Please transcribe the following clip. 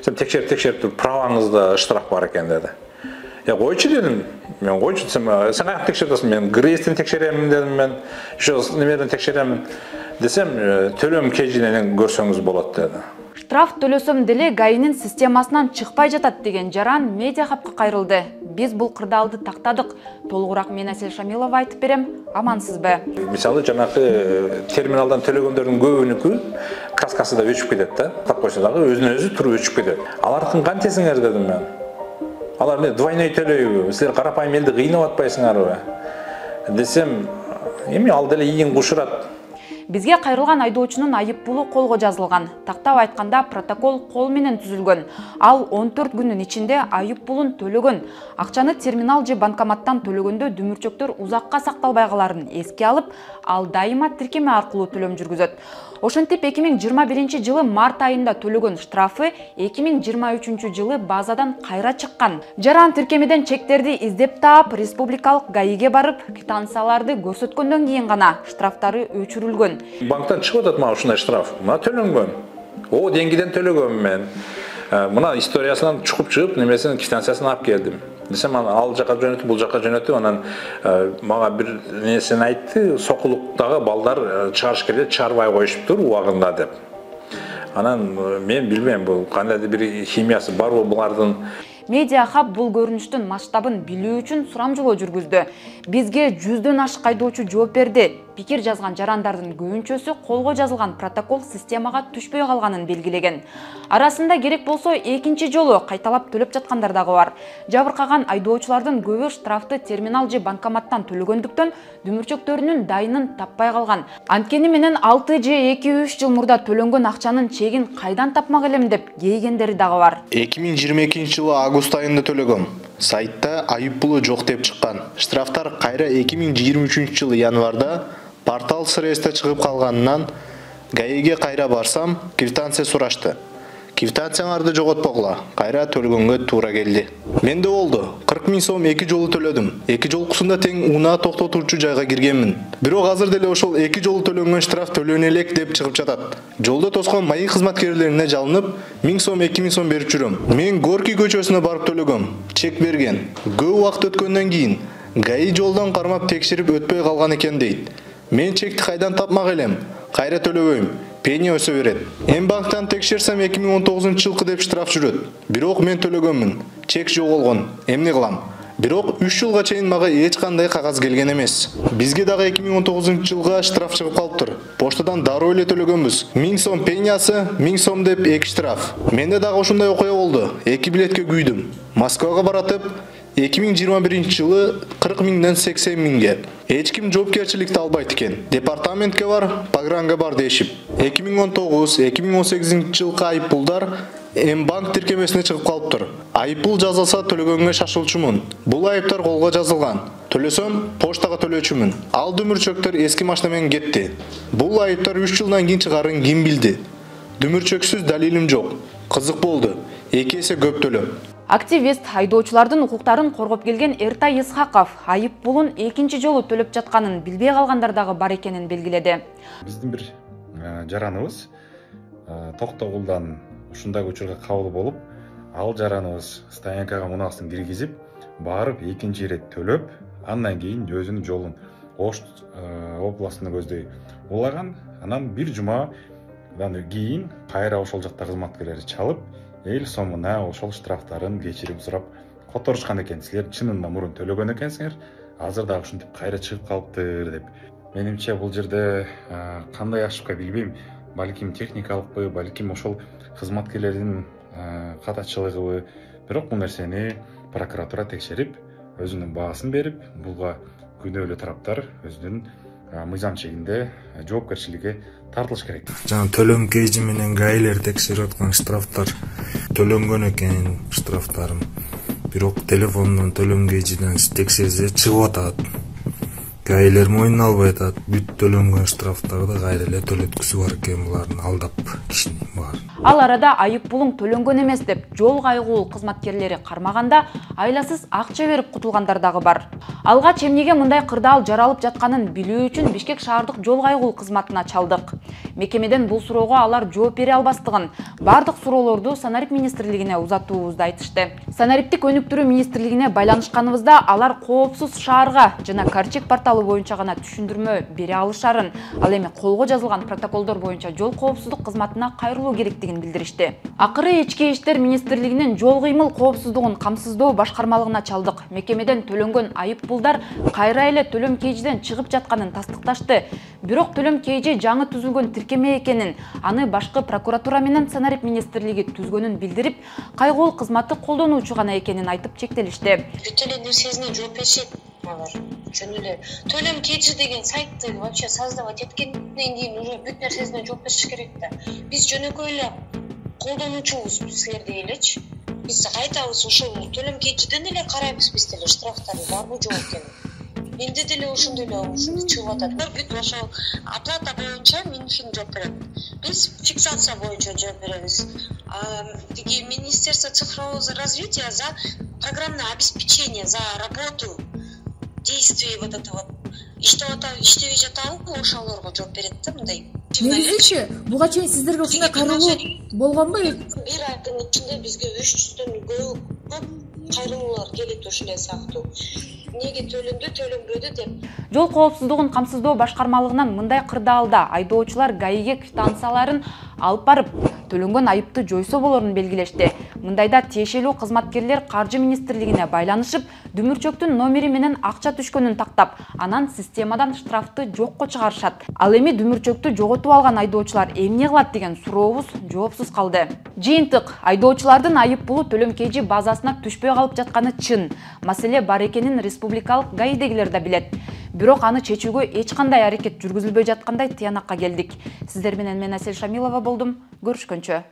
Сен текшеріп тұр, праваңызда штраф бар екен деді. Қойшы дедім, мен қойшы десем, сен қаяқ текшертесің, мен ГРЭС-тен текшеремін дедім, мен еще немерден текшеремін десем, төлем кежінен көрсеңіз болады деді. Штраф төлөсөм деле ГАИнин системасынан чыкпай жатат деген жаран медиа хабка кайрылды. Биз бул кырдаалды тактадык. Толугураак мен Асель Шамилова айтып берем. Амансызбы? Мисалы жанакы терминалдан төлөгөндөрдүн көбүнүкү каскасы да өчүп кетет да. Тап койсо дагы өзүнөн өзү туруп өчүп кетет. Алардын кантесиңер дедим мен. Алар эмне двойной төлөйбү? Силер карапайым элди кыйнап атпайсыңарбы? Десем, эми ал деле ийин кушурат. Бизге кайрылган айдоочунун айып пулу колго жазылган. Тактап айтканда протокол кол менен түзүлгөн. Ал 14 күнүн ичинде айып пулун төлөгөн. Акчаны терминал же банкоматтан төлөгөндө дүмүрчөктөр узакка сакталбай каларын эске алып, ал дайыма тиркеме аркылуу төлөм жүргүзөт. Ошентип 2021 жылы март айында төлөгөн штрафы 2023 жылы базадан кайра чыккан. Жаран тиркемеден чектерди издеп таап, республикалык ГАИге барып, квитанцияларды көрсөткөндөн кийин гана штрафтары өчүрүлгөн. Банктан чыгып атат мага ушундай штраф. Мына төлөнгөн. О, деңгиден төлөгөм мен. Мына историясынан чыгып, немесин квитанциясын алып келдим. Десем, ал жака жөнөтүп, бул жака жөнөтүп, анан мага бир нерсени айтты, сокулуктагы балдар чыгарыш керек, чыгарбай коюшуптур убагында деп. Анан мен билбейм, бул кандайдыр бир химиясы барбы булардын. Медиа хаб бул көрүнүштүн масштабын билүү үчүн сурамжылоо жүргүздү. Бизге 100дөн ашык айдоочу жооп берди. Пикир жазган жарандардын көбүнчөсү колго жазылган протокол системага түшпөй калганын белгилеген. Арасында керек болсо экинчи жолу кайталап төлөп жаткандар дагы бар. Жабыркаган айдоочулардын көбү штрафты терминал же банкоматтан төлөгөндүктөн дүмүрчөктөрүнүн дайынын таппай калган. Анткени менен 6 же 2-3 жыл мурда төлөнгөн акчанын чегин кайдан тапмак элем деп кейгендери дагы бар. 2022 жылы август айында төлөгөм. Сайтта айып пулу жок деп чыккан. Штрафтар кайра 2023 жылы январда портал сыресте чыгып калганынан ГАИге кайра барсам, квитанция сурашты. Квитанцияларды жоготпогула, кайра төлөгөнгө туура келди. Менде болду. 40 000 сом 2 жолу төлөдүм. 2 жолкусунда тең унаа токтотуучу жайга киргенмин. Бирок азыр деле ошол 2 жолу төлөнгөн штраф төлөнө элек деп чыгып жатат. Жолдо тоскон майын кызматкерлерине жалынып, 1000 сом 2000 сом берип жүрөм. Мен Горький көчөсүнө барып төлөгөм. Чек берген. Көп убакыт өткөндөн кийин ГАИ жолдон кармап текшерип өтпөй калган экен дейт. Мен чекти кайдан тапмак элем? Кайра төлөбөйм. Пени өсө берет. Банктан текшерсем 2019 жылкы деп штраф жүрөт. Бирок мен төлөгөнмүн. Чек жоголгон. Эмне кылам? Бирок 3 жылга чейин мага эч кандай кагаз келген эмес. Бизге дагы 2019 жылга штраф чыгып калыптыр. Поштадан дароо эле төлөгөнбүз. 1000 сом пениясы, 1000 сом деп 2 штраф. Менде дагы ушундай окуя болду. 2 билетке күйдүм. Москвага баратып 2021 жылы 40 000ден 80 000ге. Эч ким жоопкерчиликти албайт экен. Департаментке бар, погранга бар дешип. 2019-2018 жылкы айып пулдар банк тиркемесине чыгып калыптыр. Айып пул жазылса төлөгөнгө шашылчумун. Бул айыптар колго жазылган. Төлөсөм, поштага төлөөчүмүн. Ал дүмүрчөктөр эски машина менен кетти. Бул айыптар 3 жылдан кийин чыгарын ким билди? Дүмүрчөксүз далилим жок. Кызык болду. 2 эсе көп төлөп. Активист айдоочулардын укуктарын коргоп келген Эртай Исхаков айып пулун экинчи жолу төлөп жатканын билбей калгандар дагы бар экенин белгиледи. Биздин бир жараныбыз Токтогулдан ушундай учурга кабыл болуп, ал жараныбыз стоянкага мунаасын киргизип, барып экинчи ирет төлөп, андан кийин өзүнүн жолун Ош областына көздөй улаган. Анан бир жумадан кийин кайра ошол жакта кызматкерлери чалып, эл сомуна ошол штрафтарын кечирим сурап которушкан экен. Силер чынында мурун төлөгөн экенсиңер, азыр дагы ушинтип кайра чыгып калыптыр деп. Менимче бул жерде кандай ошибка билбейм, балким техникалыкпы, балким ошол кызматкерлердин катачылыгыбы. Бирок бул нерсени прокуратура текшерип, өзүнүн баасын берип, буга күнөөлүү тараптар өзүнүн мыйзам чегинде жоопкерчиликке тартылыш керек. Жана төлөм кежи менен ГАИлер текшерип аткан штрафтар төлөнгөн экен штрафтарым. Бирок телефондон төлөм кежиден текшерсе чыгып атат. ГАИлер мойнуна албай атат. Бүт төлөнгөн штрафтарды кайра эле төлөткүсү бар экен булардын алдап кишинин баары. Ал арада айып пулуң төлөнгөн эмес деп жол кайгуул кызматкерлери кармаганда айласыз акча берип кутулгандар дагы бар. Алгач эмнеге мындай кырдаал жаралып жатканын билүү үчүн Бишкек шаардык жол кайгыл кызматына чалдык. Мекемеден бул суроого алар жооп бере албастыгын, бардык суроолорду Санарип министрлигине узатуубузду айтышты. Санариптик өнүктүрүү министрлигине байланышканыбызда алар коопсуз шаарга жана Карчек порталы боюнча гана түшүндүрмө бере алышарын, ал эми колго жазылган протоколдор боюнча жол коопсуздук кызматына кайрылуу керектигин билдиришти. Акыры Ички иштер министрлигинин жол кыймыл коопсуздугун камсыздоо башкармалыгына чалдык. Мекемеден төлөнгөн айыппулдар кайра эле төлөм кейжиден чыгып жатканын тастыкташты. Бирок төлөм кейжи жаңы түзүлгөн тиркеме экенин, аны башкы прокуратура менен Санарип министрлиги түзгөнүн билдирип, кайгыл кызматы колдонуучу гана экенин айтып чектелишти. Бүт эле нерсесине жооп беришет алар. Жөн эле төлөм кейжи деген сайтты вообще создавать эткенден кийин уже бүт нерсесине жооп бериш керек да. Биз жөнөкөй эле колдонуучубуз силердей элечи. Биз айтабыз ушул төлөм кейжиден эле карайбыз биз деле штрафтарды барбы жок экенин. Менде деле ошондой эле ушунду чыгып атат. Бүт ошол оплата боюнча Минфин жооп берет. Биз фиксация боюнча жооп беребиз. Тиги Министерство цифрового развития за программное обеспечение, за работу, действие вот это вот. Иштебей жатабы ошолорго жооп берет да мындай. Негизичи буга чейин сиздерге ушундай кайрылуу болгонбу? Бир айдын ичинде бизге 300дөн көп кайрылуулар келет ушундай сыяктуу. Неге төлөнбөдү деп. Жол коопсуздугун камсыздоо башкармалыгынан мындай кырдаалда айдоочулар ГАИге квитанцияларын алып барып, төлөнгөн айыпты жойсо болорун белгилешти. Мындайда тиешелүү кызматкерлер Каржы министрлигине байланышып, дүмүрчөктүн номери менен акча түшкөнүн тактап, анан системадан штрафты жокко чыгарышат. Ал эми дүмүрчөктү жоготуп алган айдоочулар эмне кылат деген сурообуз жоопсуз калды. Жыйынтык, айдоочулардын айыппулу төлөм кейжи базасына түшпөй калып жатканы чын. Маселе бар экенин республикалык ГАИдегилер да билет. Бирок аны чечүүгө эч кандай аракет жүргүзүлбөй жаткандай тыянакка келдик. Сиздер менен мен Асель Шамилова болдум. Көрүшкөнчө.